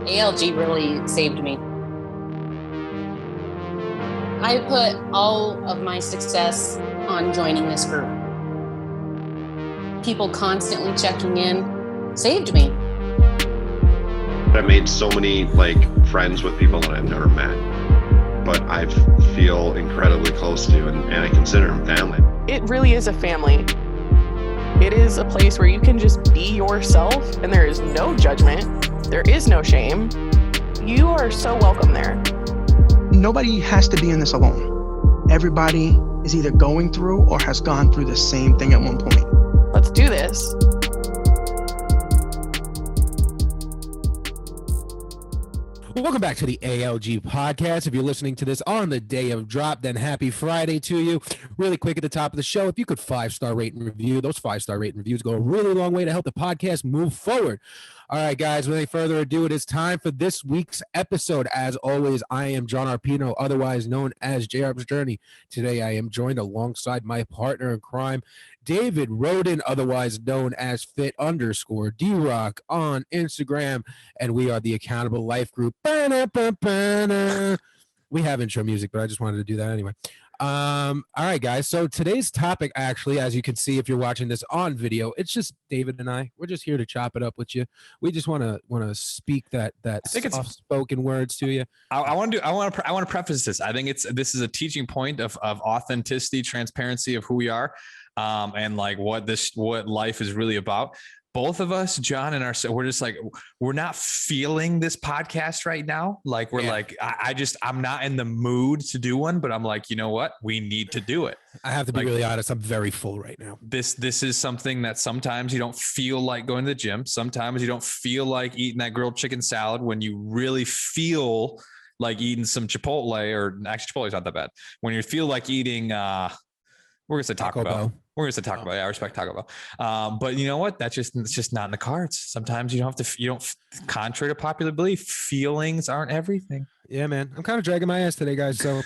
ALG really saved me. I put all of my success on joining this group. People constantly checking in saved me. I made so many friends with people that I've never met, but I feel incredibly close to, and I consider them family. It really is a family. It is a place where you can just be yourself and there is no judgment. There is no shame. You are so welcome there. Nobody has to be in this alone. Everybody is either going through or has gone through the same thing at one point. Let's do this. Welcome back to the ALG podcast. If you're listening to this on the day of drop, then happy Friday to you. Really quick at the top of the show, if you could 5-star rate and review, those 5-star rate and reviews go a really long way to help the podcast move forward. All right, guys, without any further ado, it is time for this week's episode. As always, I am John Arpino, otherwise known as JR's Journey. Today, I am joined alongside my partner in crime, David Roden, otherwise known as Fit_D-Rock on Instagram, and we are the Accountable Life Group. We have intro music, but I just wanted to do that anyway. All right, guys. So today's topic, actually, as you can see, if you're watching this on video, it's just David and I. We're just here to chop it up with you. We just want to speak that soft-spoken words to you. I want to preface this. I think this is a teaching point of authenticity, transparency of who we are, and what life is really about. Both of us, John and we're just we're not feeling this podcast right now. I'm not in the mood to do one, but I'm like, you know what? We need to do it. I have to be really honest. I'm very full right now. This is something that sometimes you don't feel like going to the gym. Sometimes you don't feel like eating that grilled chicken salad when you really feel like eating some Chipotle, or actually Chipotle's not that bad. When you feel like eating, we're going to say Taco Bell. We're going to say Taco Bell. Yeah, I respect Taco Bell. But you know what? It's just not in the cards. Sometimes contrary to popular belief, feelings aren't everything. Yeah, man. I'm kind of dragging my ass today, guys. So,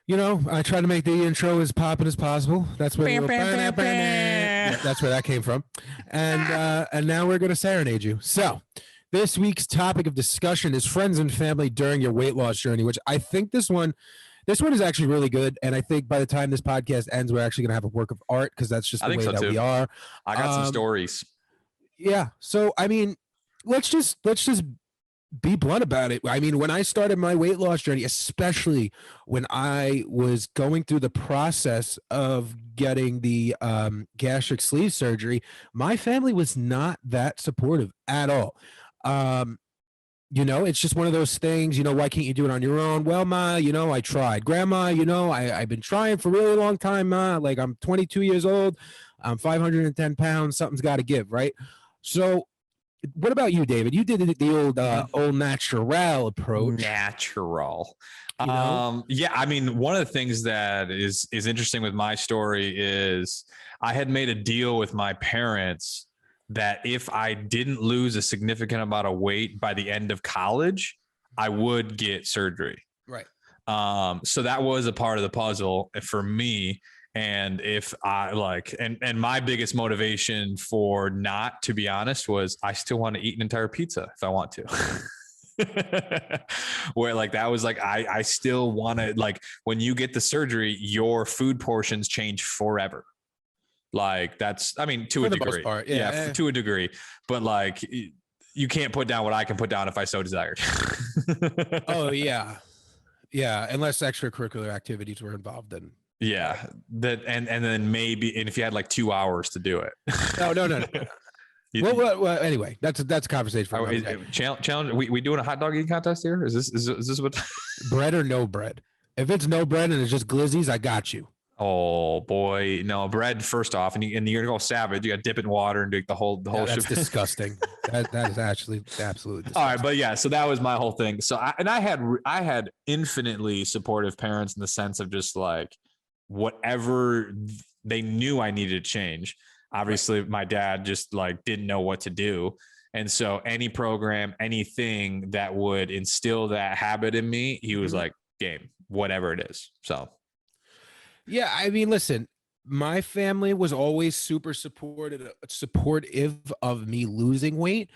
I try to make the intro as popping as possible. That's where that's where that came from. And now we're going to serenade you. So this week's topic of discussion is friends and family during your weight loss journey, which I think this one is actually really good, and I think by the time this podcast ends, we're actually going to have a work of art, because that's just the way that we are. I got some stories. Yeah, so I mean, let's just be blunt about it. I mean, when I started my weight loss journey, especially when I was going through the process of getting the gastric sleeve surgery, my family was not that supportive at all. It's just one of those things, why can't you do it on your own? Well, Ma, I tried. Grandma, I've been trying for a really long time, Ma. Like, I'm 22 years old. I'm 510 pounds. Something's got to give, right? So what about you, David? You did the old natural approach. Natural. Yeah, I mean, one of the things that is interesting with my story is I had made a deal with my parents that if I didn't lose a significant amount of weight by the end of college, I would get surgery. Right. So that was a part of the puzzle for me. And if I and my biggest motivation for not, to be honest, was I still want to eat an entire pizza if I want to. Where that was I still want to, when you get the surgery, your food portions change forever. That's, I mean, to a degree, to a degree, but you can't put down what I can put down if I so desired. Oh yeah. Yeah. Unless extracurricular activities were involved, then. Yeah. And then maybe, and if you had 2 hours to do it. No. Well, anyway, that's a conversation for another day. Challenge. We doing a hot dog eating contest here? Is this what? Bread or no bread? If it's no bread and it's just glizzies, I got you. Oh boy, no bread. First off, and you're gonna go savage. You got to dip it in water and do the whole. That's disgusting. that is actually absolutely disgusting. All right, but yeah, so that was my whole thing. So I had infinitely supportive parents in the sense of just whatever they knew I needed to change. Obviously, my dad just didn't know what to do, and so any program, anything that would instill that habit in me, he was game, whatever it is. So. Yeah, I mean, listen, my family was always super supportive of me losing weight.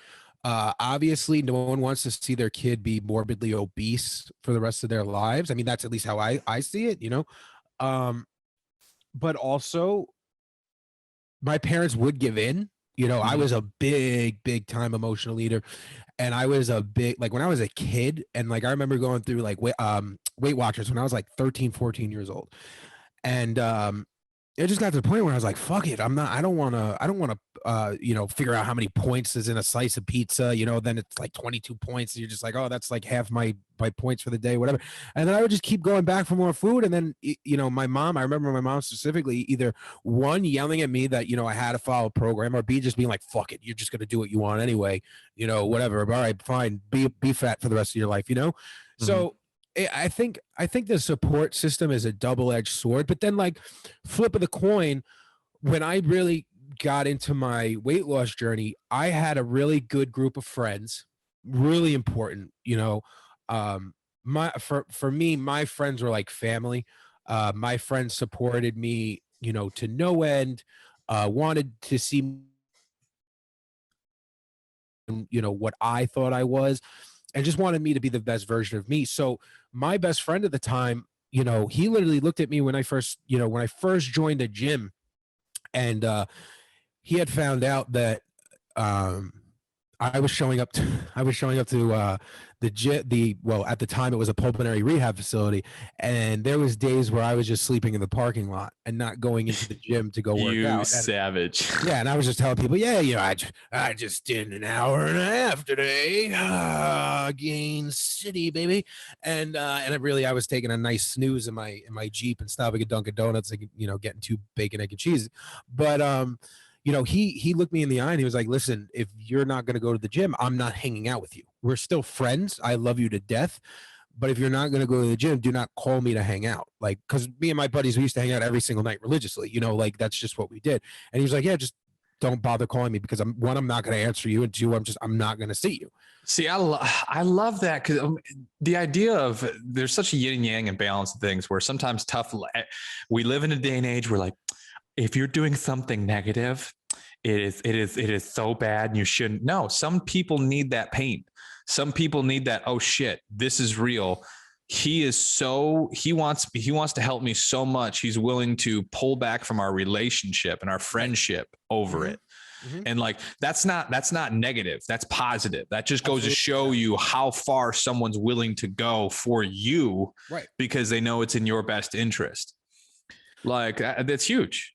Obviously, no one wants to see their kid be morbidly obese for the rest of their lives. I mean, that's at least how I see it, you know. Um, but also, my parents would give in. You know, I was a big time emotional eater, and I was a big, like when I was a kid, and like I remember going through like Weight Watchers when I was like 13, 14 years old, and it just got to the point where I was like, fuck it. I don't want to, you know, figure out how many points is in a slice of pizza, you know, then it's like 22 points. And you're just like, oh, that's like half my points for the day, whatever. And then I would just keep going back for more food. And then, you know, I remember my mom specifically either one, yelling at me that, you know, I had to follow a program, or B, just being like, fuck it. You're just going to do what you want anyway, you know, whatever. All right, fine. Be fat for the rest of your life, you know? So I think the support system is a double-edged sword, but then like flip of the coin, when I really got into my weight loss journey, I had a really good group of friends, really important, you know. For me, my friends were like family. My friends supported me, you know, to no end, wanted to see, you know, what I thought I was, and just wanted me to be the best version of me. So my best friend at the time, you know, he literally looked at me when I first, you know, when I first joined the gym, and he had found out that um, I was showing up to well, at the time it was a pulmonary rehab facility, and there was days where I was just sleeping in the parking lot and not going into the gym to go work You out. savage. Yeah, and I was just telling people, yeah, you know, I just did an hour and a half today, Gain City, baby, and I was taking a nice snooze in my Jeep and stopping at Dunkin' Donuts, like, you know, getting 2 bacon, egg, and cheese, but you know, he looked me in the eye and he was like, listen, if you're not going to go to the gym, I'm not hanging out with you. We're still friends. I love you to death. But if you're not going to go to the gym, do not call me to hang out. Like, because me and my buddies, we used to hang out every single night religiously, you know, like that's just what we did. And he was like, yeah, just don't bother calling me, because I'm not going to answer you. And 2, I'm not going to see you. See, I love that, because the idea of there's such a yin and yang and balance of things where sometimes we live in a day and age where like, if you're doing something negative, it is so bad and you shouldn't. No, some people need that pain. Some people need that, oh shit, this is real. He wants to help me so much. He's willing to pull back from our relationship and our friendship over it. And like, that's not negative. That's positive. That just goes to show you how far someone's willing to go for you, right? Because they know it's in your best interest. Like, that's huge.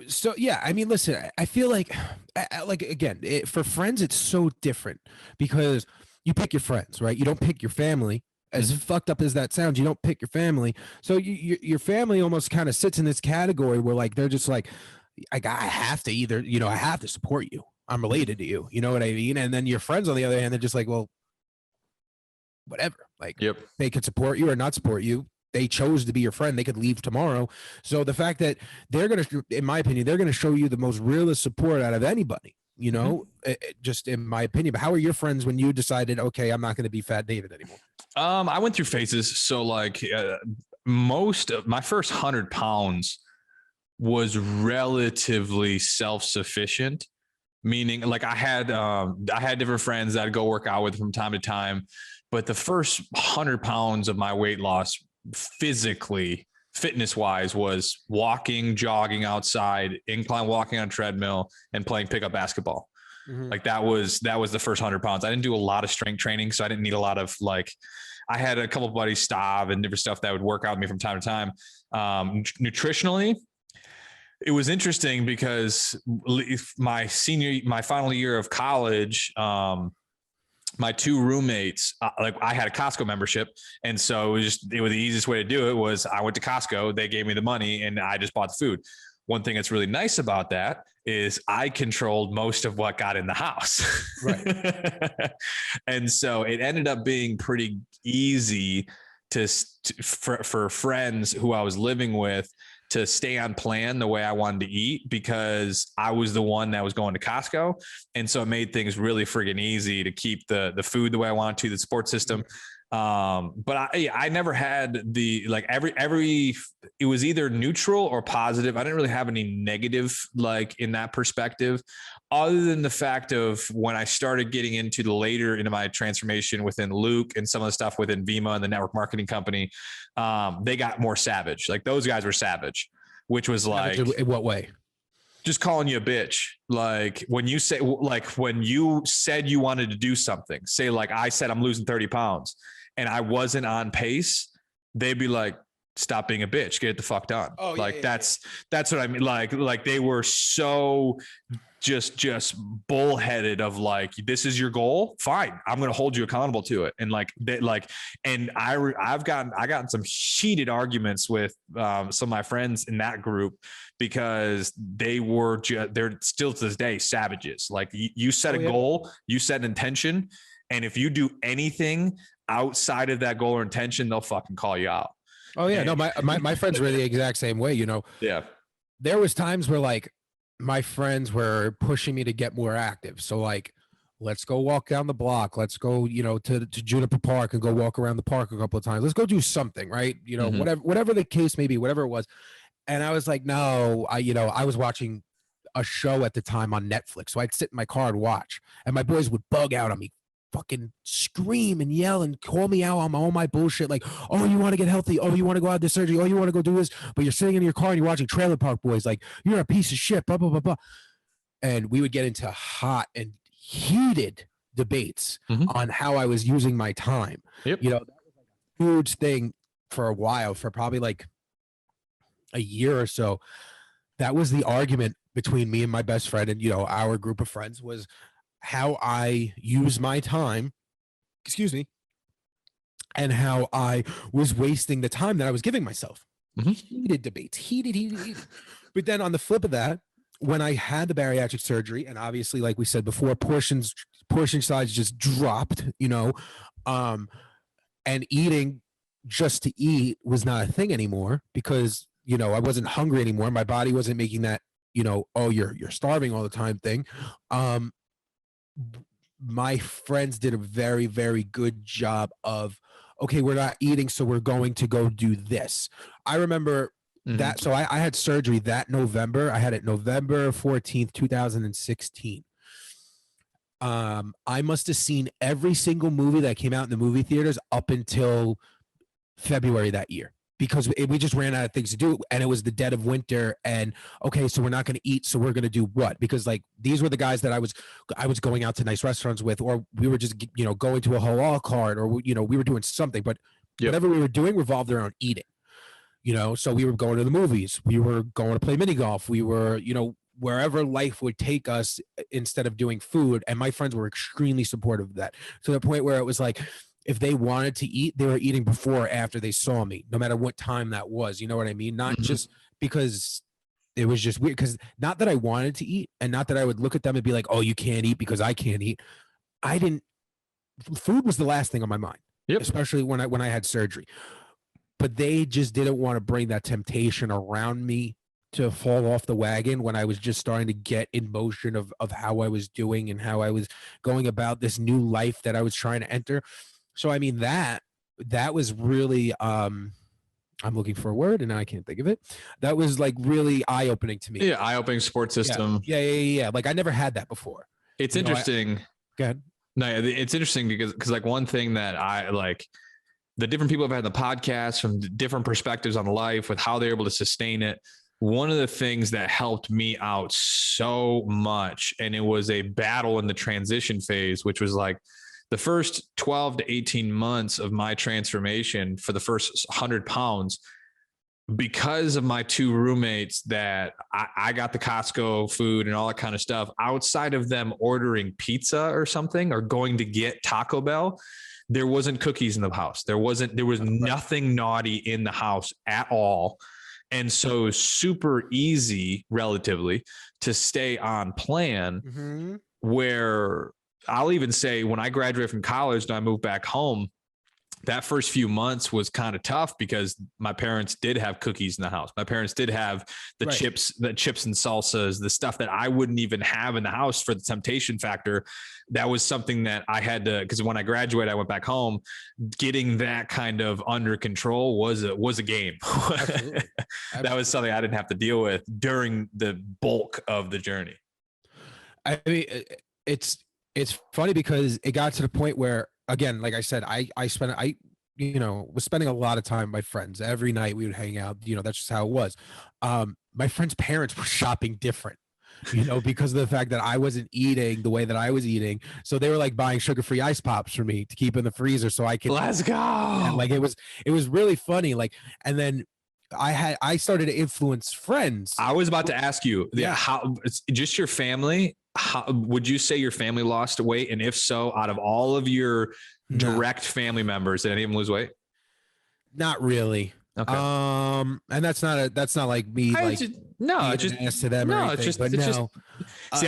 So yeah, I mean, listen, I feel like again, for friends, it's so different because you pick your friends, right? You don't pick your family. As fucked up as that sounds, you don't pick your family. So your family almost kind of sits in this category where like they're just like, I have to either, you know, I have to support you. I'm related to you. You know what I mean? And then your friends, on the other hand, they're just like, well, whatever. Like, they could support you or not support you. They chose to be your friend. They could leave tomorrow. So the fact that they're going to, in my opinion, they're going to show you the most realist support out of anybody, you know, just in my opinion. But how are your friends when you decided, okay, I'm not going to be Fat David anymore? I went through phases. So like most of my first 100 pounds was relatively self-sufficient, meaning like I had different friends that I'd go work out with from time to time. But the first 100 pounds of my weight loss physically, fitness wise, was walking, jogging outside, incline walking on a treadmill, and playing pickup basketball. Like that was the first 100 pounds. I didn't do a lot of strength training, so I didn't need a lot of like, I had a couple of buddies, Stav and different stuff that would work out with me from time to time. Nutritionally, it was interesting because my final year of college, my 2 roommates, like I had a Costco membership. And so the easiest way to do it was I went to Costco, they gave me the money, and I just bought the food. One thing that's really nice about that is I controlled most of what got in the house. Right. And so it ended up being pretty easy for friends who I was living with to stay on plan the way I wanted to eat, because I was the one that was going to Costco. And so it made things really friggin' easy to keep the food the way I wanted to, the support system. But I never had the, like it was either neutral or positive. I didn't really have any negative, like in that perspective, other than the fact of when I started getting into my transformation within Luke and some of the stuff within Vima and the network marketing company, they got more savage. Like those guys were savage, which was like, in what way? Just calling you a bitch. Like when you say, like when you said you wanted to do something, say like I said, I'm losing 30 pounds and I wasn't on pace, they'd be like, stop being a bitch, get it the fuck done. Oh, like that's what I mean. Like they were so just bullheaded of like, this is your goal, fine, I'm going to hold you accountable to it. And like they and I've gotten some heated arguments with some of my friends in that group because they're still to this day savages. Like you set a goal, you set an intention, and if you do anything outside of that goal or intention, they'll fucking call you out. Oh yeah, no, my friends were the exact same way, you know. Yeah. There was times where like my friends were pushing me to get more active. So like, let's go walk down the block. Let's go, you know, to Juniper Park and go walk around the park a couple of times. Let's go do something, right? You know, whatever the case may be, whatever it was. And I was like, no, I was watching a show at the time on Netflix. So I'd sit in my car and watch, and my boys would bug out on me, fucking scream and yell and call me out on all my bullshit. Like, oh, you want to get healthy? Oh, you want to go out to surgery? Oh, you want to go do this? But you're sitting in your car and you're watching Trailer Park Boys. Like, you're a piece of shit, blah, blah, blah, blah. And we would get into hot and heated debates on how I was using my time. Yep. You know, that was like a huge thing for a while, for probably like a year or so. That was the argument between me and my best friend and, you know, our group of friends, was how I use my time, and how I was wasting the time that I was giving myself. Heated debates, heated. But then on the flip of that, when I had the bariatric surgery, and obviously, like we said before, portion size just dropped, you know, and eating just to eat was not a thing anymore, because, you know, I wasn't hungry anymore. My body wasn't making that, you know, oh, you're starving all the time thing. My friends did a very, very good job of, okay, we're not eating, so we're going to go do this. I remember that. So I had surgery that November. I had it November 14th, 2016. I must have seen every single movie that came out in the movie theaters up until February that year, because we just ran out of things to do, and it was the dead of winter. And okay, so we're not going to eat, so we're going to do what? Because like these were the guys that I was going out to nice restaurants with, or we were just, you know, going to a halal cart, or, you know, we were doing something, but whatever we were doing revolved around eating, you know. So we were going to the movies, we were going to play mini golf, we were, you know, wherever life would take us instead of doing food. And my friends were extremely supportive of that, to the point where it was like, if they wanted to eat, they were eating before or after they saw me, no matter what time that was. You know what I mean? Not just because it was just weird, because not that I wanted to eat, and not that I would look at them and be like, oh, you can't eat because I can't eat. Food was the last thing on my mind, especially when I had surgery. But they just didn't want to bring that temptation around me to fall off the wagon when I was just starting to get in motion of how I was doing and how I was going about this new life that I was trying to enter. So, I mean, that was really, I'm looking for a word and I can't think of it. That was like really eye-opening to me. Yeah, eye-opening support system. Yeah. Like I never had that before. It's interesting. Go ahead. No, it's interesting because like one thing that I like, the different people have had the podcast from different perspectives on life with how they're able to sustain it. One of the things that helped me out so much, and it was a battle in the transition phase, which was like, the first 12 to 18 months of my transformation, for the first 100 pounds, because of my two roommates that I got the Costco food and all that kind of stuff, outside of them ordering pizza or something or going to get Taco Bell, there wasn't cookies in the house. There was nothing naughty in the house at all. And so super easy relatively to stay on plan, where I'll even say when I graduated from college and I moved back home, that first few months was kind of tough because my parents did have cookies in the house. My parents did have the chips and salsas, the stuff that I wouldn't even have in the house for the temptation factor. That was something that I had to, because when I graduated, I went back home. Getting that kind of under control was a game. Absolutely. That was something I didn't have to deal with during the bulk of the journey. I mean, it's funny because it got to the point where, again, like I said, I was spending a lot of time with my friends. Every night we would hang out, that's just how it was. My friends' parents were shopping different, because of the fact that I wasn't eating the way that I was eating. So they were like buying sugar-free ice pops for me to keep in the freezer so I could. Let's go. And like, it was really funny. Like, and then I started to influence friends. I was about to ask you, how, just your family. How would you say your family lost weight? And if so, out of all of your direct family members, did any of them lose weight? Not really. Okay. And that's not like me. Ass to them. No, or anything, see,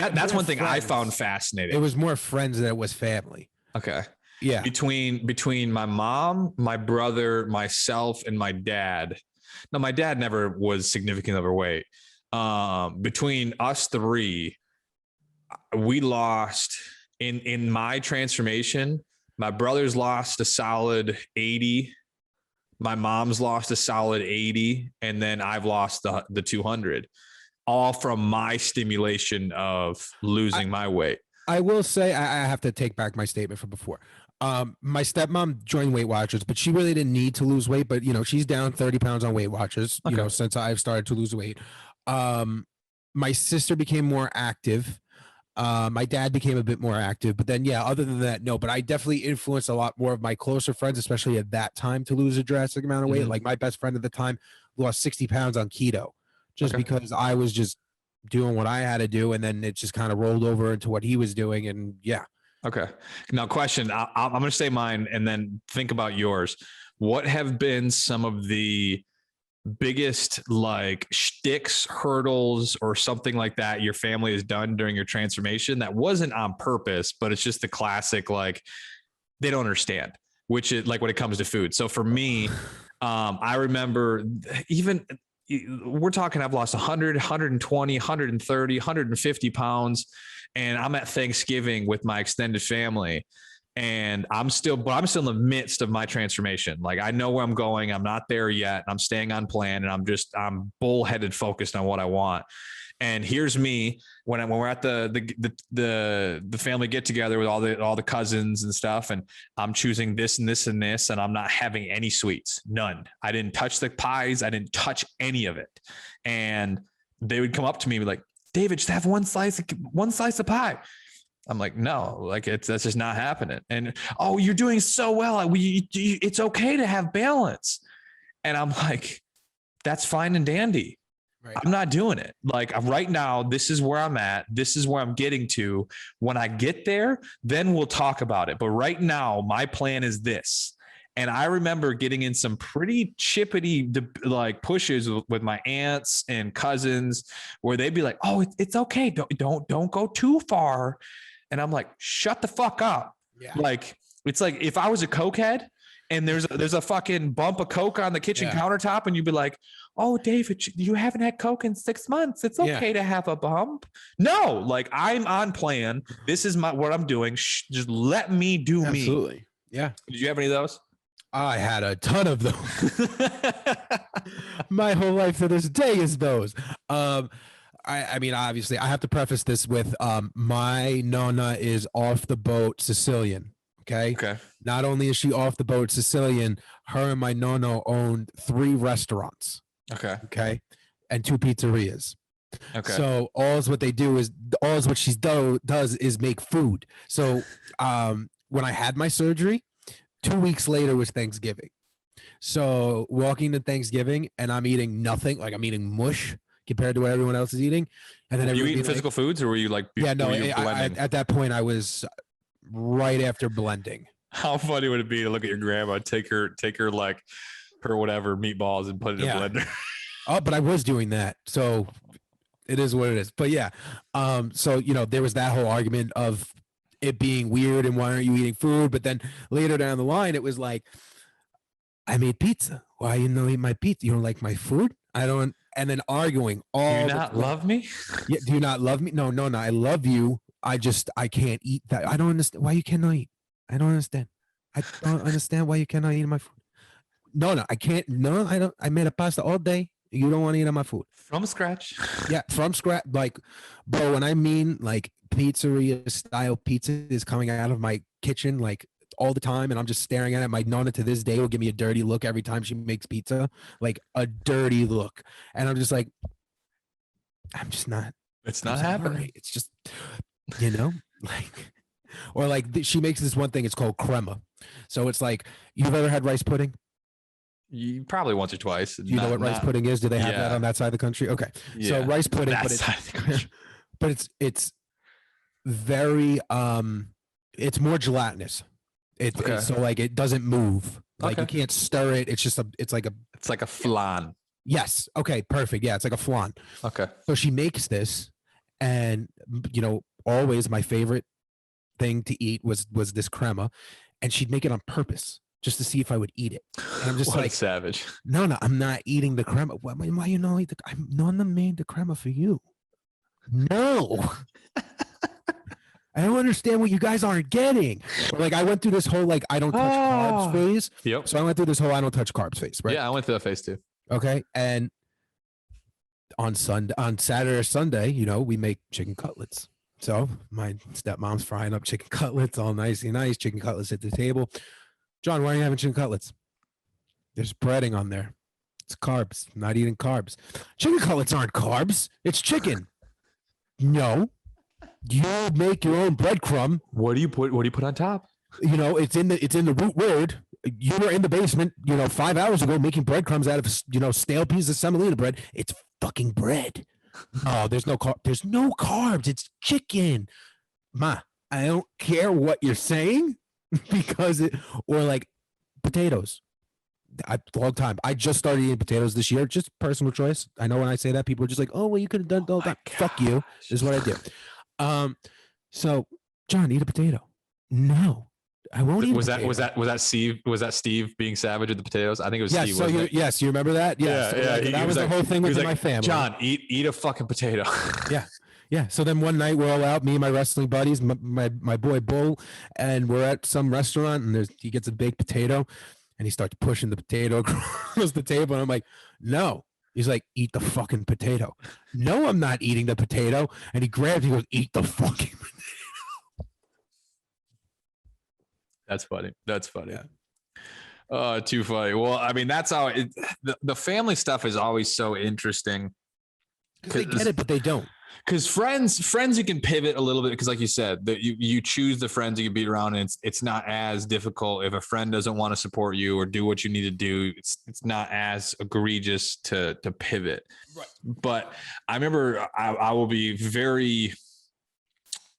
that's one thing I found fascinating. It was more friends than it was family. Okay. Yeah. Between my mom, my brother, myself, and my dad. No, my dad never was significantly overweight. Between us three, we lost in my transformation. My brother's lost a solid 80. My mom's lost a solid 80. And then I've lost the 200, all from my stimulation of losing my weight. I will say, I have to take back my statement from before. My stepmom joined Weight Watchers, but she really didn't need to lose weight. But, she's down 30 pounds on Weight Watchers, since I've started to lose weight. My sister became more active. My dad became a bit more active, but then, other than that, no, but I definitely influenced a lot more of my closer friends, especially at that time, to lose a drastic amount of weight. Mm-hmm. Like my best friend at the time lost 60 pounds on keto just because I was just doing what I had to do. And then it just kind of rolled over into what he was doing. And Okay. Now question, I'm going to say mine and then think about yours. What have been some of the biggest like shticks, hurdles, or something like that your family has done during your transformation that wasn't on purpose, but it's just the classic, like they don't understand, which is like when it comes to food. So for me, I remember even we're talking, I've lost 100, 120, 130, 150 pounds. And I'm at Thanksgiving with my extended family. And I'm still in the midst of my transformation. Like I know where I'm going. I'm not there yet. I'm staying on plan, and I'm bullheaded focused on what I want. And here's me when we're at the family get together with all the cousins and stuff, and I'm choosing this and this and this, and I'm not having any sweets, none. I didn't touch the pies. I didn't touch any of it. And they would come up to me and be like, David, just have one slice of pie. I'm like, no, like that's just not happening. And, oh, you're doing so well. It's okay to have balance. And I'm like, that's fine and dandy. Right. I'm not doing it. Like right now, this is where I'm at. This is where I'm getting to. When I get there, then we'll talk about it. But right now, my plan is this. And I remember getting in some pretty chippity like pushes with my aunts and cousins where they'd be like, oh, it's okay. Don't go too far. And I'm like, shut the fuck up. Yeah. Like, it's like if I was a cokehead and there's a fucking bump of Coke on the kitchen countertop and you'd be like, oh, David, you haven't had Coke in 6 months. It's okay to have a bump. No, like I'm on plan. This is what I'm doing. Just let me do me. Absolutely. Yeah. Did you have any of those? I had a ton of those. My whole life to this day is those. I mean, obviously, I have to preface this with my Nonna is off the boat Sicilian. Okay. Not only is she off the boat Sicilian, her and my Nonna owned 3 restaurants. Okay. And 2 pizzerias. Okay. So what she does is make food. So when I had my surgery, 2 weeks later was Thanksgiving. So walking to Thanksgiving and I'm eating nothing, like I'm eating mush compared to what everyone else is eating. And then were you eating physical foods, or were you like, at that point I was right after blending. How funny would it be to look at your grandma, take her like her whatever meatballs and put it in a blender? Oh, but I was doing that. So it is what it is. But so, there was that whole argument of it being weird and why aren't you eating food? But then later down the line, it was like, I made pizza. Why you don't eat my pizza? You don't like my food? I don't. And then arguing all. Do you not love me? Yeah. Do you not love me? No. I love you. I can't eat that. I don't understand why you cannot eat. I don't understand. I don't understand why you cannot eat my food. No, I can't. No, I don't. I made a pasta all day. You don't want to eat my food From scratch. Yeah, from scratch. Like, bro, when I mean like pizzeria style pizza is coming out of my kitchen like all the time, and I'm just staring at it. My nonna to this day will give me a dirty look every time she makes pizza, like a dirty look, and I'm just like, I'm just not. It's not happening. Right. It's just, like, or like she makes this one thing. It's called crema. So it's like, you've ever had rice pudding? You probably once or twice. Do you know what rice pudding is? Do they have that on that side of the country? Okay. Yeah. So rice pudding, That side of the country. but it's very it's more gelatinous. It's so like it doesn't move. Like you can't stir it. It's like a flan. Yes. Okay, perfect. Yeah, it's like a flan. Okay. So she makes this, and always my favorite thing to eat was this crema, and she'd make it on purpose just to see if I would eat it. And I'm just What a like, savage. no, I'm not eating the crema. Why you not eat I'm not made the crema for you. No. I don't understand what you guys aren't getting. Like, I went through this whole like I don't touch carbs phase. Yep. So I went through this whole I don't touch carbs phase, right? Yeah, I went through that phase too. Okay. And on Saturday or Sunday, we make chicken cutlets. So my stepmom's frying up chicken cutlets, all nicey nice, chicken cutlets at the table. John, why are you having chicken cutlets? There's breading on there. It's carbs. I'm not eating carbs. Chicken cutlets aren't carbs. It's chicken. No. You make your own breadcrumb. What do you put on top? It's in the root word. You were in the basement, 5 hours ago making breadcrumbs out of stale pieces of semolina bread. It's fucking bread. Oh, there's no carbs. It's chicken. Ma, I don't care what you're saying because or like potatoes. Long time. I just started eating potatoes this year. Just personal choice. I know when I say that, people are just like, "Oh, well, you could have done all that." Fuck you. This is what I do. So John, eat a potato. No, I won't eat. Was that Steve being savage with the potatoes? I think it was Steve. So you remember that? Yeah, yeah. That was the whole thing with my family. John, eat a fucking potato. Yeah. So then one night we're all out, me and my wrestling buddies, my boy Bull, and we're at some restaurant, and he gets a baked potato, and he starts pushing the potato across the table, and I'm like, no. He's like, eat the fucking potato. No, I'm not eating the potato. And he goes, eat the fucking potato. That's funny. Yeah. Oh, too funny. Well, I mean, that's how the family stuff is always so interesting. They get it, but they don't. Because friends, you can pivot a little bit because, like you said, that you choose the friends you can be around, and it's not as difficult if a friend doesn't want to support you or do what you need to do. It's not as egregious to pivot. Right. But I remember I will be very,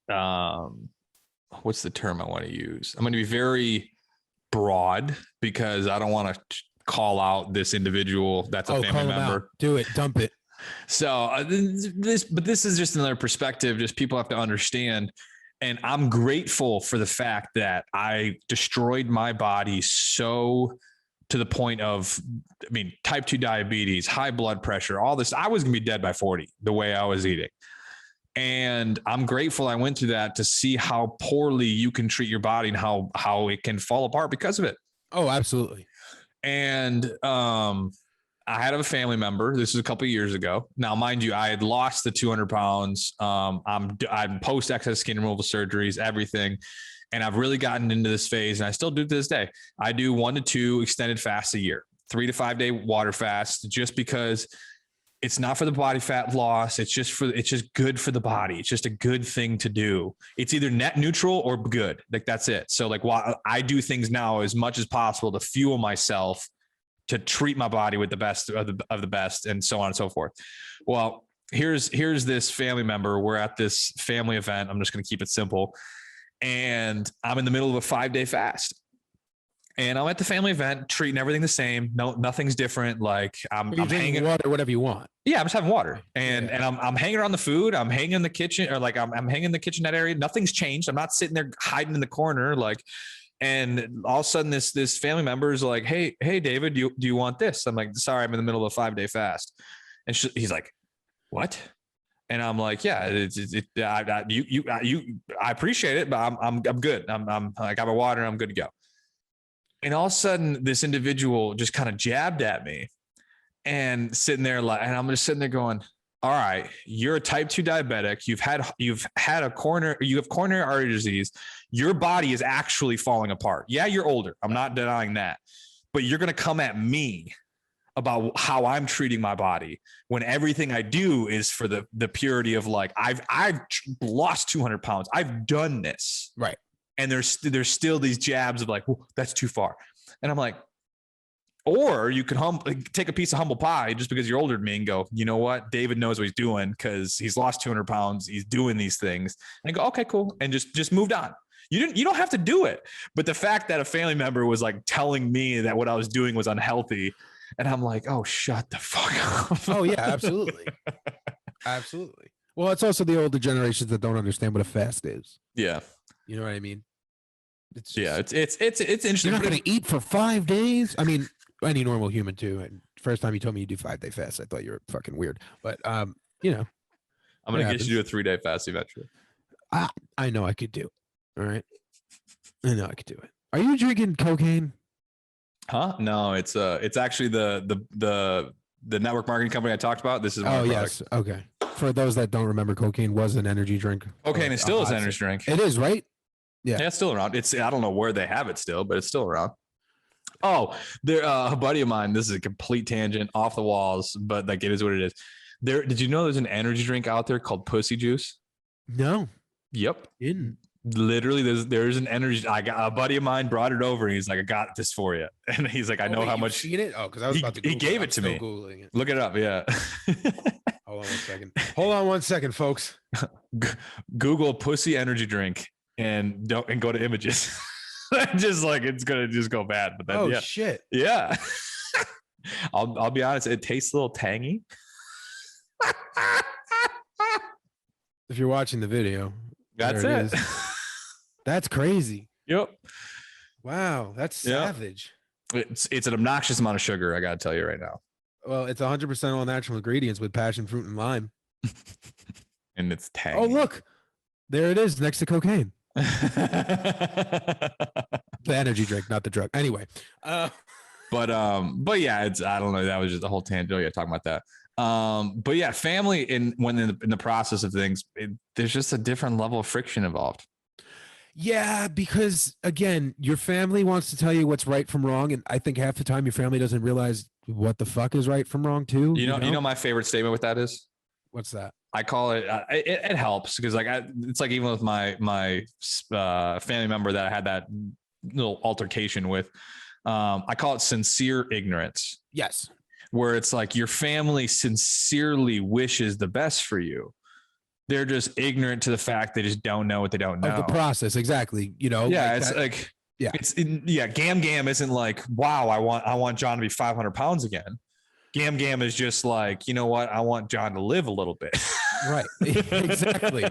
what's the term I want to use? I'm going to be very broad because I don't want to call out this individual that's a family member. Do it. Dump it. So this is just another perspective. Just people have to understand. And I'm grateful for the fact that I destroyed my body so to the point of, type 2 diabetes, high blood pressure, all this. I was going to be dead by 40 the way I was eating. And I'm grateful I went through that to see how poorly you can treat your body and how it can fall apart because of it. Oh, absolutely. And, I had a family member. This was a couple of years ago. Now, mind you, I had lost the 200 pounds. I'm post excess skin removal surgeries, everything. And I've really gotten into this phase, and I still do to this day. I do 1 to 2 extended fasts a year, 3 to 5 day water fast, just because it's not for the body fat loss. It's just good for the body. It's just a good thing to do. It's either net neutral or good. Like, that's it. So like, while I do things now as much as possible to fuel myself, to treat my body with the best of the best, and so on and so forth. Well, here's this family member. We're at this family event. I'm just going to keep it simple. And I'm in the middle of a 5-day fast. And I'm at the family event, treating everything the same. No, nothing's different. Like I'm hanging water, whatever you want. Yeah, I'm just having water. And I'm hanging around the food. I'm hanging in the kitchen, or like I'm hanging in the kitchenette area. Nothing's changed. I'm not sitting there hiding in the corner. Like, And all of a sudden this family member is like, hey, David, do you want this? I'm like, sorry, I'm in the middle of a 5-day fast. And he's like, what? And I'm like, yeah, I appreciate it, but I'm good. I got my water and I'm good to go. And all of a sudden this individual just kind of jabbed at me and sitting there and I'm just sitting there going, all right, you're a type 2 diabetic. You have coronary artery disease. Your body is actually falling apart. Yeah, you're older. I'm not denying that. But you're going to come at me about how I'm treating my body when everything I do is for the purity of like, I've lost 200 pounds. I've done this. Right. And there's still these jabs of like, that's too far. And I'm like, or you could take a piece of humble pie just because you're older than me and go, you know what? David knows what he's doing because he's lost 200 pounds. He's doing these things. And I go, okay, cool. And just moved on. You don't have to do it. But the fact that a family member was like telling me that what I was doing was unhealthy. And I'm like, oh, shut the fuck up. Oh, yeah, absolutely. Absolutely. Well, it's also the older generations that don't understand what a fast is. Yeah. You know what I mean? It's interesting. You're not going to eat for 5 days. I mean, any normal human too. And first time you told me you do 5-day fast, I thought you were fucking weird. But you know, I'm gonna get you to a 3-day fast eventually. I know I could do it. All right, I know I could do it. Are you drinking cocaine? Huh? No, it's actually the network marketing company I talked about. This is one yes. Okay. For those that don't remember, cocaine was an energy drink. Cocaine is still an energy drink. It is, right? Yeah, it's still around. I don't know where they have it still, but it's still around. Oh, there, a buddy of mine. This is a complete tangent, off the walls, but like it is what it is. Did you know there's an energy drink out there called Pussy Juice? No. Yep. Literally, there's an energy. I got a buddy of mine brought it over, and he's like, "I got this for you," and he's like, "I know how much." Seen it? Oh, because I was about to. He gave it to me. Googling it. Look it up. Yeah. Hold on one second, folks. Google Pussy energy drink and go to images. Just like it's gonna just go bad, but then yeah. Shit. Yeah. I'll be honest, it tastes a little tangy. If you're watching the video, that's it. That's crazy. Yep. Wow, that's savage. It's an obnoxious amount of sugar, I gotta tell you right now. Well, it's 100% all natural ingredients with passion fruit and lime. And it's tangy. Oh, look. There it is next to cocaine. The energy drink, not the drug. Anyway, but yeah, I don't know. That was just the whole tangent. Oh, yeah, talking about that. But yeah, family when in the process of things, there's just a different level of friction involved. Yeah, because again, your family wants to tell you what's right from wrong, and I think half the time your family doesn't realize what the fuck is right from wrong too. You know my favorite statement with that is? What's that? I call it. It helps because it's like even with my family member that I had that little altercation with. I call it sincere ignorance. Yes, where it's like your family sincerely wishes the best for you. They're just ignorant to the fact they just don't know what they don't know. Of the process, exactly. You know. Yeah, like it's like Gam Gam isn't like, wow, I want John to be 500 pounds again. Gam Gam is just like, you know what? I want John to live a little bit. Right. Exactly.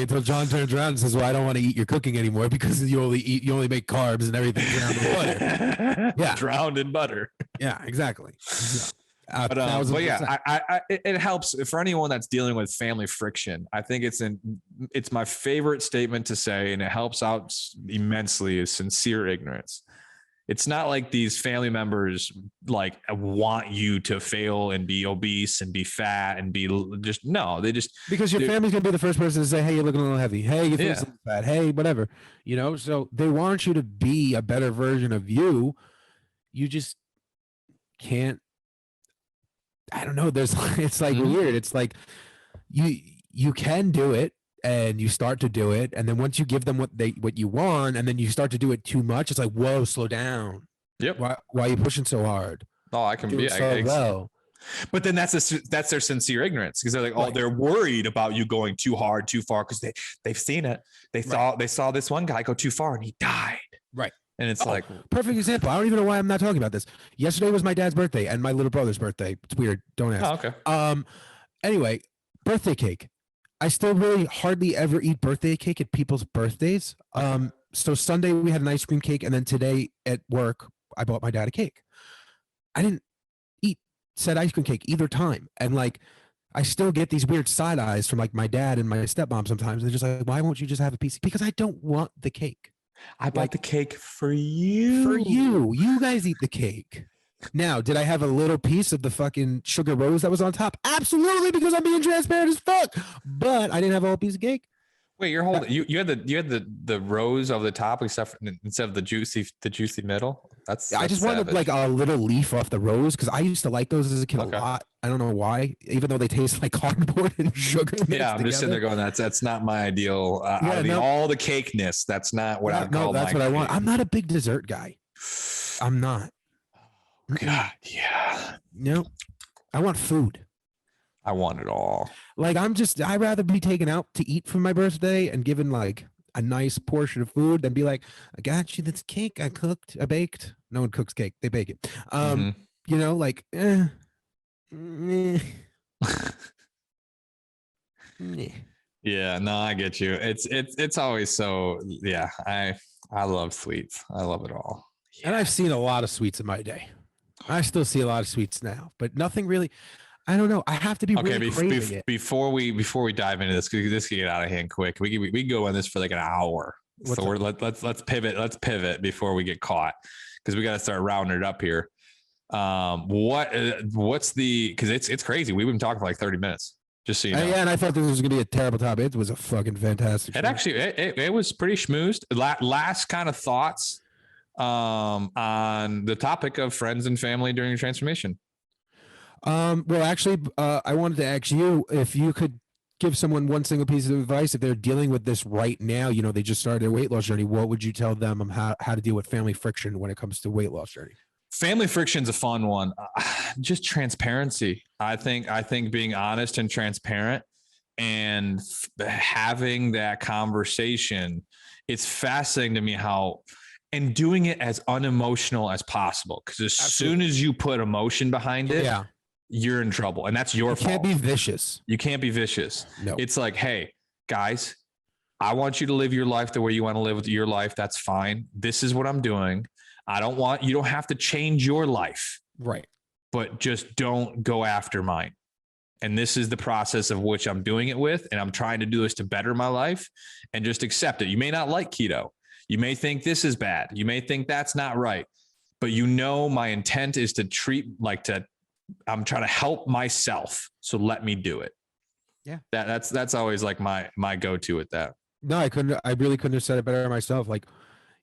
Until John turns around and says, well, I don't want to eat your cooking anymore because you only make carbs and everything around the butter. Yeah. Drowned in butter. Yeah, exactly. But yeah, it helps for anyone that's dealing with family friction. I think it's my favorite statement to say, and it helps out immensely, is sincere ignorance. It's not like these family members like want you to fail and be obese and be fat and be they just because your family's gonna be the first person to say, hey, you're looking a little heavy. Hey, you feel fat. Hey, whatever, so they want you to be a better version of you. You just can't. I don't know. It's like weird. It's like you can do it. And you start to do it, and then once you give them what you want, and then you start to do it too much, it's like, whoa, slow down. Yep. Why are you pushing so hard? Oh, I can be well. But then that's their sincere ignorance, because they're like, oh, they're worried about you going too hard, too far, because they've seen it. They saw this one guy go too far and he died. Right. And it's like perfect example. I don't even know why I'm not talking about this. Yesterday was my dad's birthday and my little brother's birthday. It's weird. Don't ask. Oh, okay. Anyway, birthday cake. I still really hardly ever eat birthday cake at people's birthdays. So Sunday we had an ice cream cake, and then today at work I bought my dad a cake. I didn't eat said ice cream cake either time, and like I still get these weird side eyes from like my dad and my stepmom sometimes. They're just like, why won't you just have a piece? Because I don't want the cake. I bought the cake for you. For you. You guys eat the cake. Now, did I have a little piece of the fucking sugar rose that was on top? Absolutely, because I'm being transparent as fuck. But I didn't have a whole piece of cake. Wait, you're holding you had the rose over the top instead of the juicy middle. That's I just savage. wanted like a little leaf off the rose because I used to like those as a kid a lot. I don't know why, even though they taste like cardboard and sugar. Yeah, I'm just sitting there going, that's not my ideal. All the cakeness, that's not what I call. That's what I want. I'm not a big dessert guy. I'm not. God, yeah. No, I want food. I want it all. Like I'd rather be taken out to eat for my birthday and given like a nice portion of food than be like, I got you this cake I cooked, I baked. No one cooks cake, they bake it. You know, like Yeah, no, I get you. It's always so, yeah, I love sweets. I love it all. Yeah. And I've seen a lot of sweets in my day. I still see a lot of sweets now, but nothing really. I don't know. I have to be really craving it. Before we dive into this, because this can get out of hand quick. We can go on this for like an hour. Let's pivot. Let's pivot before we get caught, because we got to start rounding it up here. What's the? Because it's crazy. We've been talking for like 30 minutes. Just so you know. Yeah, and I thought this was gonna be a terrible topic. It was a fucking fantastic. It was pretty schmoozed. Last kind of thoughts on the topic of friends and family during your transformation. Well, actually, I wanted to ask you if you could give someone one single piece of advice if they're dealing with this right now. You know, they just started their weight loss journey. What would you tell them how to deal with family friction when it comes to weight loss journey? Family friction's a fun one. Just transparency. I think being honest and transparent and having that conversation. It's fascinating to me how, and doing it as unemotional as possible. Because as soon as you put emotion behind it, you're in trouble. And that's your fault. You can't be vicious. You can't be vicious. No. It's like, hey, guys, I want you to live your life the way you want to live your life. That's fine. This is what I'm doing. You don't have to change your life. Right. But just don't go after mine. And this is the process of which I'm doing it with. And I'm trying to do this to better my life, and just accept it. You may not like keto. You may think this is bad. You may think that's not right. But my intent is to I'm trying to help myself. So let me do it. Yeah. That's always like my go-to with that. No, I really couldn't have said it better myself. Like,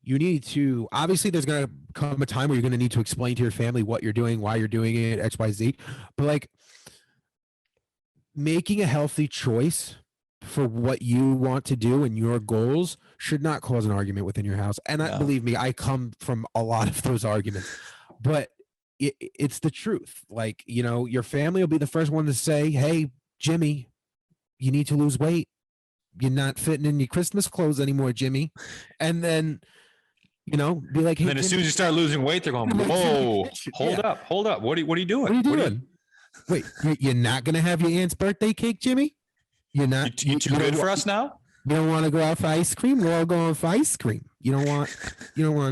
you need to, obviously there's going to come a time where you're going to need to explain to your family what you're doing, why you're doing it, X, Y, Z. But like, making a healthy choice for what you want to do and your goals should not cause an argument within your house. And believe me, I come from a lot of those arguments, but it's the truth. Like, your family will be the first one to say, hey, Jimmy, you need to lose weight. You're not fitting in your Christmas clothes anymore, Jimmy. And then, be like, hey, and then as soon as you start losing weight, they're going, whoa, hold up. What are you doing? What are you doing? Wait, you're not going to have your aunt's birthday cake, Jimmy? You're not. You too good for us now? You don't want to go out for ice cream? We're all going for ice cream. You don't want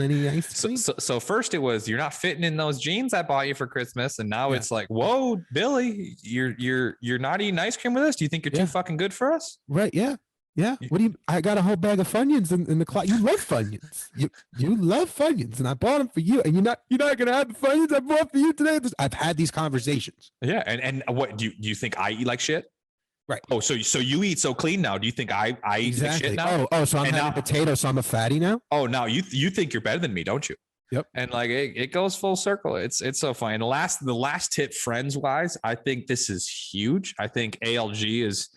any ice cream? So first it was, you're not fitting in those jeans I bought you for Christmas. And now it's like, whoa, Billy, you're not eating ice cream with us? Do you think you're too fucking good for us? Right. Yeah. Yeah. I got a whole bag of Funyuns in the closet. You love Funyuns. You love Funyuns, and I bought them for you. And you're not going to have the Funyuns I bought for you today. I've had these conversations. Yeah. And what do you think I eat like shit? Right. Oh, so you eat so clean now. Do you think I eat like shit now? Oh, so I'm having potatoes, so I'm a fatty now? Oh, now you think you're better than me, don't you? Yep. And like it goes full circle. It's so funny. And the last tip, friends wise, I think this is huge. I think ALG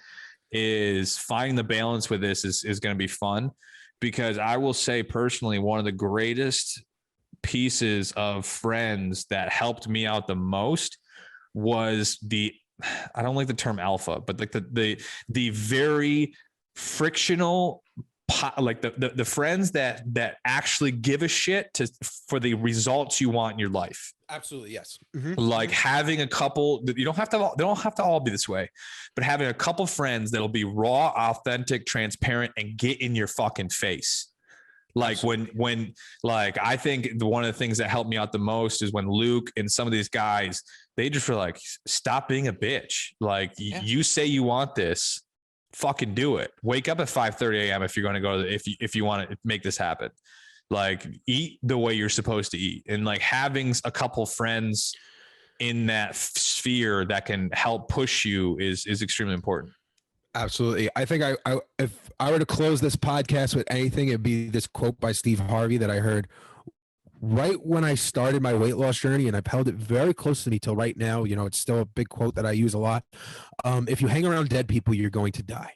is finding the balance with this is going to be fun, because I will say personally, one of the greatest pieces of friends that helped me out the most was I don't like the term alpha, but like the very frictional, like the friends that actually give a shit for the results you want in your life. Absolutely. Yes. Mm-hmm. Like having a couple, they don't have to all be this way, but having a couple friends that'll be raw, authentic, transparent, and get in your fucking face. Like when like I think one of the things that helped me out the most is when Luke and some of these guys, they just were like, stop being a bitch. Like you say you want this, fucking do it. Wake up at 5:30 a.m. if you're going to go to if you want to make this happen. Like eat the way you're supposed to eat, and like having a couple friends in that sphere that can help push you is extremely important. Absolutely. I think I if I were to close this podcast with anything, it'd be this quote by Steve Harvey that I heard right when I started my weight loss journey, and I've held it very close to me till right now. You know, it's still a big quote that I use a lot. If you hang around dead people, you're going to die.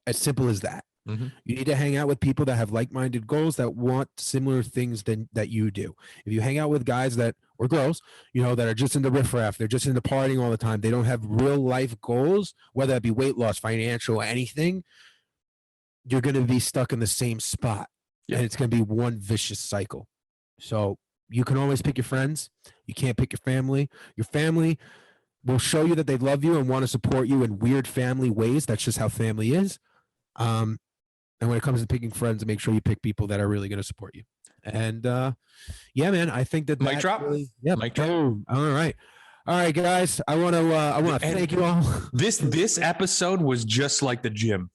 As simple as that. Mm-hmm. You need to hang out with people that have like-minded goals, that want similar things that you do. If you hang out with guys that, or girls, you know, that are just into riffraff, they're just into partying all the time, they don't have real life goals, whether it be weight loss, financial, anything, you're going to be stuck in the same spot. And it's going to be one vicious cycle. So you can always pick your friends. You can't pick your family. Your family will show you that they love you and want to support you in weird family ways. That's just how family is. And when it comes to picking friends, make sure you pick people that are really going to support you. And yeah, man, I think that mic drop. Really, yeah, mic drop. All right, guys. I want to thank you all. This episode was just like the gym.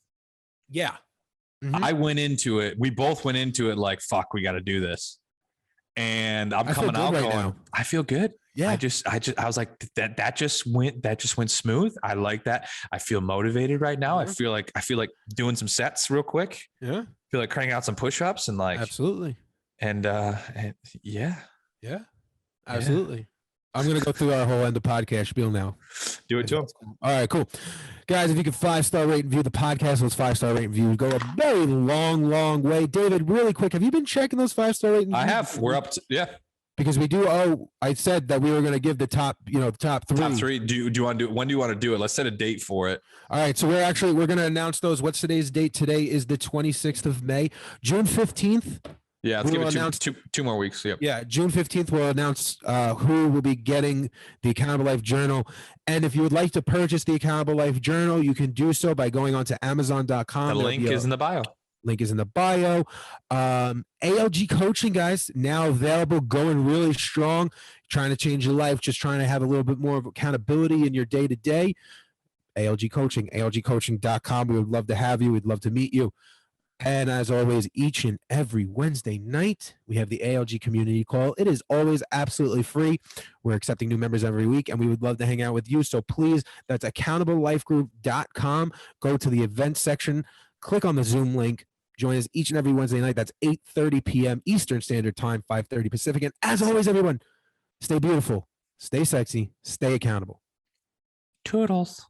Yeah, I went into it. We both went into it like, fuck, we got to do this. And I'm coming out right going, now. I feel good. Yeah. I was like, that just went smooth. I like that. I feel motivated right now. Mm-hmm. I feel like doing some sets real quick. Yeah. I feel like cranking out some push-ups and like, absolutely. And yeah. Absolutely. I'm going to go through our whole end of podcast spiel now. Do it to him. All right, cool. Guys, if you could 5-star rate and view the podcast, those 5-star rate and views go a very long way. David, really quick, have you been checking those 5-star rate and views? I have. We're up to, yeah. Because we do. Oh, I said that we were going to give the top, top three. Top three. Do you want to do it? When do you want to do it? Let's set a date for it. All right. So we're going to announce those. What's today's date? Today is the 26th of May. June 15th. Yeah, let's give it two more weeks. Yep. Yeah, June 15th, we'll announce who will be getting the Accountable Life Journal. And if you would like to purchase the Accountable Life Journal, you can do so by going on to Amazon.com. The link is in the bio. Link is in the bio. ALG coaching, guys, now available, going really strong, trying to change your life, just trying to have a little bit more of accountability in your day-to-day. ALG coaching, algcoaching.com. We would love to have you. We'd love to meet you. And as always, each and every Wednesday night, we have the ALG community call. It is always absolutely free. We're accepting new members every week, and we would love to hang out with you. So please, that's accountablelifegroup.com. Go to the events section, click on the Zoom link, join us each and every Wednesday night. That's 8:30 p.m. Eastern Standard Time, 5:30 Pacific. And as always, everyone, stay beautiful, stay sexy, stay accountable. Toodles.